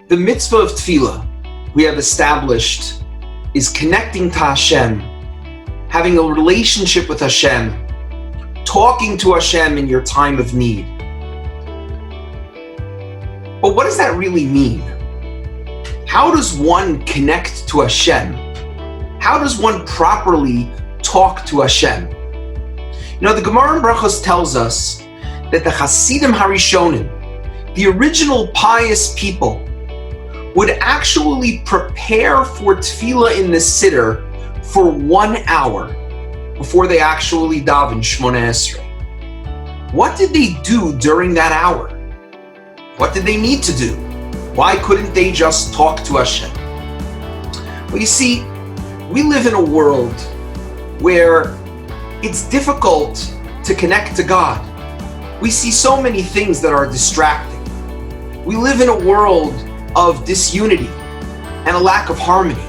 The mitzvah of tefillah we have established is connecting to Hashem, having a relationship with Hashem, talking to Hashem in your time of need. But what does that really mean? How does one connect to Hashem? How does one properly talk to Hashem? You know, the Gemara in Brachos tells us that the Hasidim Harishonim, the original pious people, would actually prepare for tefillah in the Siddur for 1 hour before they actually daven Shmona Esrei. What did they do during that hour? What did they need to do? Why couldn't they just talk to Hashem? Well, you see, we live in a world where it's difficult to connect to God. We see so many things that are distracting. We live in a world of disunity and a lack of harmony.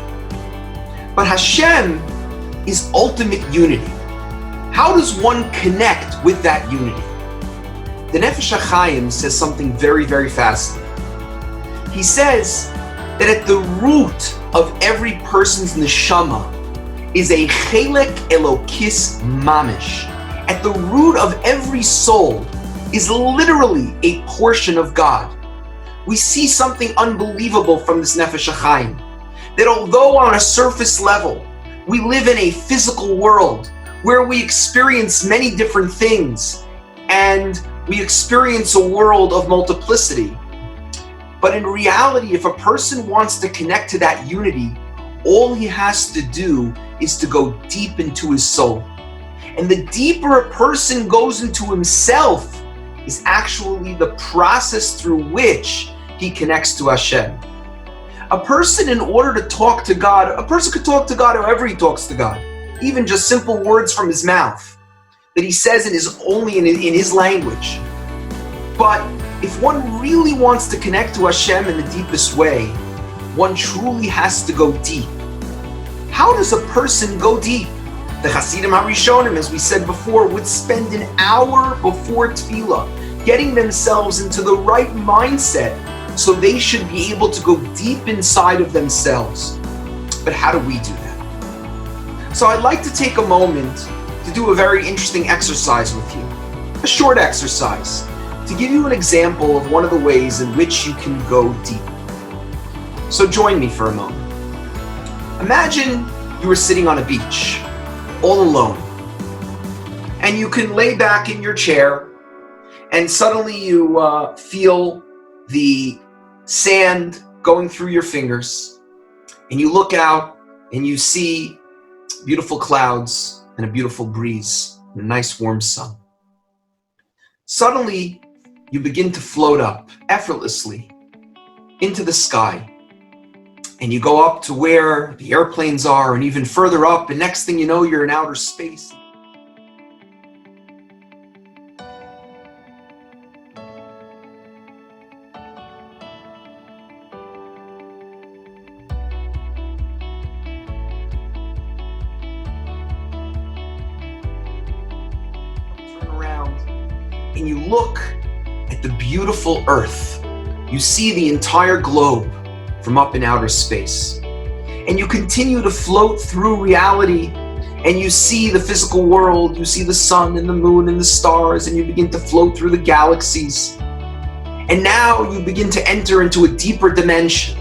But Hashem is ultimate unity. How does one connect with that unity? The Nefesh HaChaim says something very, very fascinating. He says that at the root of every person's neshama is a chelek elokis mamish. At the root of every soul is literally a portion of God. We see something unbelievable from this Nefesh HaChaim, that although on a surface level, we live in a physical world where we experience many different things and we experience a world of multiplicity. But in reality, if a person wants to connect to that unity, all he has to do is to go deep into his soul. And the deeper a person goes into himself is actually the process through which he connects to Hashem. A person, in order to talk to God, a person could talk to God however he talks to God, even just simple words from his mouth that he says in his language. But if one really wants to connect to Hashem in the deepest way, one truly has to go deep. How does a person go deep? The Hasidim Harishonim, as we said before, would spend an hour before tefillah getting themselves into the right mindset so they should be able to go deep inside of themselves. But how do we do that? So I'd like to take a moment to do a very interesting exercise with you, a short exercise, to give you an example of one of the ways in which you can go deep. So join me for a moment. Imagine you were sitting on a beach, all alone, and you can lay back in your chair and suddenly you feel the sand going through your fingers, and you look out and you see beautiful clouds and a beautiful breeze and a nice warm sun. Suddenly, you begin to float up effortlessly into the sky, and you go up to where the airplanes are and even further up, and next thing you know, you're in outer space. And you look at the beautiful earth. You see the entire globe from up in outer space. And you continue to float through reality, and you see the physical world, you see the sun and the moon and the stars, and you begin to float through the galaxies. And now you begin to enter into a deeper dimension,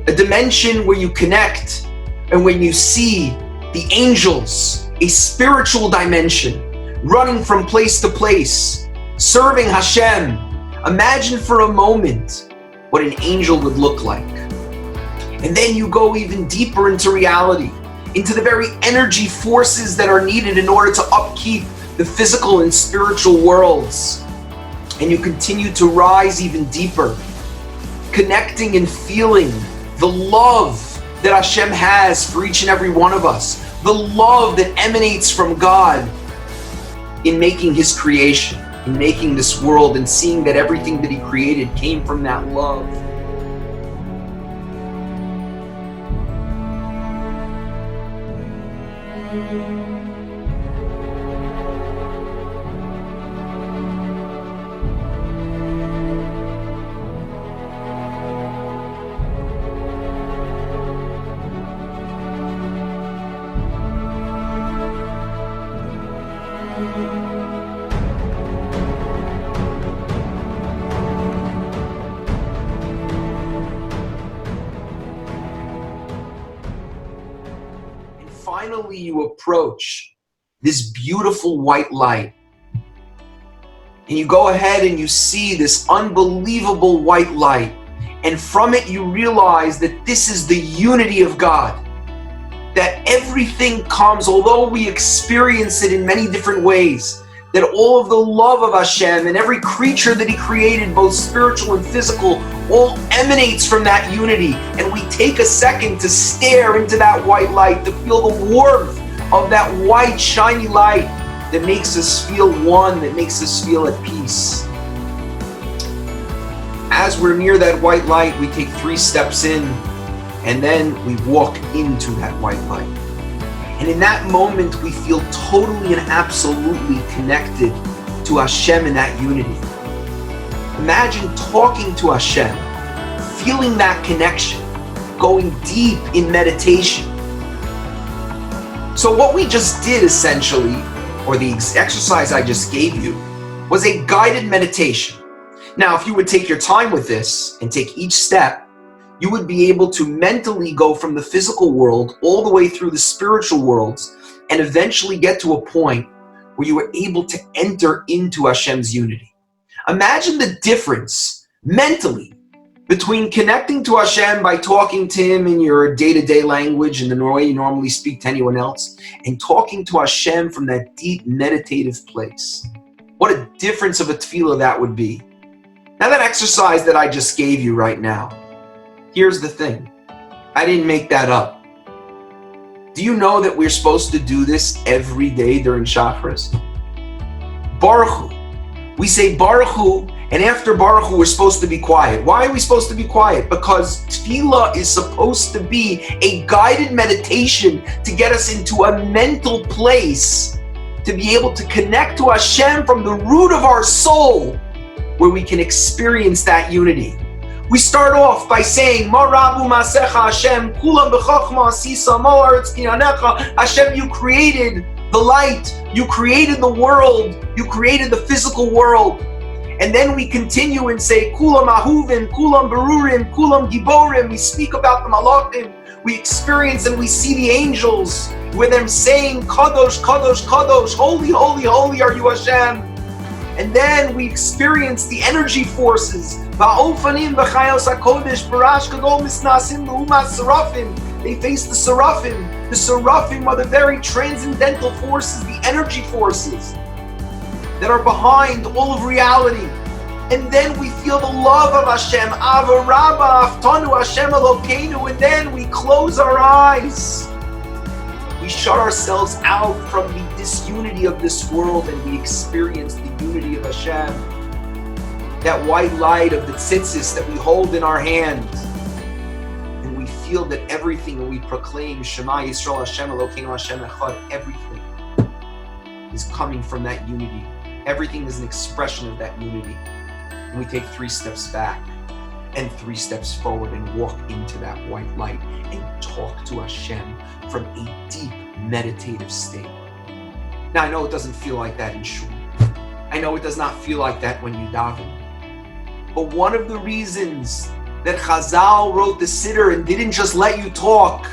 a dimension where you connect and when you see the angels, a spiritual dimension, running from place to place, serving Hashem. Imagine for a moment what an angel would look like. And then you go even deeper into reality, into the very energy forces that are needed in order to upkeep the physical and spiritual worlds. And you continue to rise even deeper, connecting and feeling the love that Hashem has for each and every one of us, the love that emanates from God in making His creation, in making this world, and seeing that everything that He created came from that love. finally you approach this beautiful white light. And you go ahead and you see this unbelievable white light. And from it you realize that this is the unity of God. That everything comes, although we experience it in many different ways, that all of the love of Hashem and every creature that He created, both spiritual and physical, all emanates from that unity. And we take a second to stare into that white light, to feel the warmth of that white, shiny light that makes us feel one, that makes us feel at peace. As we're near that white light, we take 3 steps in, and then we walk into that white light. And in that moment, we feel totally and absolutely connected to Hashem in that unity. Imagine talking to Hashem, feeling that connection, going deep in meditation. So what we just did essentially, or the exercise I just gave you, was a guided meditation. Now, if you would take your time with this and take each step, you would be able to mentally go from the physical world all the way through the spiritual worlds and eventually get to a point where you are able to enter into Hashem's unity. Imagine the difference mentally between connecting to Hashem by talking to Him in your day-to-day language in the way you normally speak to anyone else, and talking to Hashem from that deep meditative place. What a difference of a tefillah that would be. Now, that exercise that I just gave you right now, here's the thing. I didn't make that up. Do you know that we're supposed to do this every day during Shacharis? Baruch Hu. We say Baruch Hu, and after Baruch Hu, we're supposed to be quiet. Why are we supposed to be quiet? Because tefillah is supposed to be a guided meditation to get us into a mental place to be able to connect to Hashem from the root of our soul, where we can experience that unity. We start off by saying, Ma Rabu Masecha Hashem, Kulam B'chachma Asisa, Mo Aretz Kiyanecha. Hashem, you created the light, you created the world, you created the physical world. And then we continue and say, Kulam Ahuvim, Kulam Berurim, Kulam Giborim. We speak about the Malachim. We experience and we see the angels with them saying, Kadosh, Kadosh, Kadosh, holy, holy, holy are you, Hashem. And then we experience the energy forces. They face the seraphim. The seraphim are the very transcendental forces, the energy forces that are behind all of reality. And then we feel the love of Hashem. Ava Rabba Aftanu Hashem Elokeinu. And then we close our eyes. We shut ourselves out from the disunity of this world, and we experience the unity of Hashem. That white light of the tzitzis that we hold in our hands. And we feel that everything that we proclaim, Shema Yisrael Hashem Elokeinu Hashem Echad, everything is coming from that unity. Everything is an expression of that unity. And we take 3 steps back and 3 steps forward and walk into that white light and talk to Hashem from a deep meditative state. Now, I know it doesn't feel like that in shul. I know it does not feel like that when you daven. But one of the reasons that Chazal wrote the Siddur and didn't just let you talk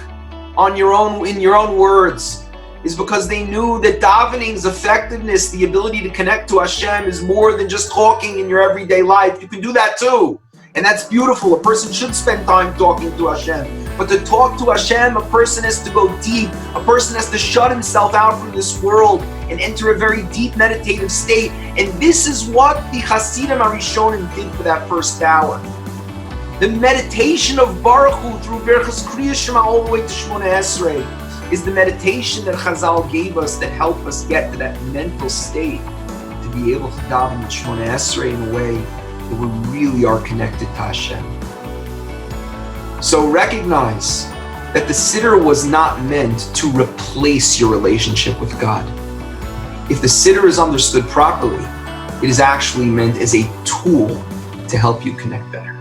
in your own words is because they knew that davening's effectiveness, the ability to connect to Hashem, is more than just talking in your everyday life. You can do that too. And that's beautiful. A person should spend time talking to Hashem. But to talk to Hashem, a person has to go deep. A person has to shut himself out from this world and enter a very deep meditative state. And this is what the Hasidim Arishonim did for that first hour. The meditation of Baruch Hu through Berachas Kriyas Shema all the way to Shemona Esrei is the meditation that Chazal gave us that helped us get to that mental state to be able to daven with Shemona Esrei in a way that we really are connected to Hashem. So recognize that the Siddur was not meant to replace your relationship with God. If the Siddur is understood properly, it is actually meant as a tool to help you connect better.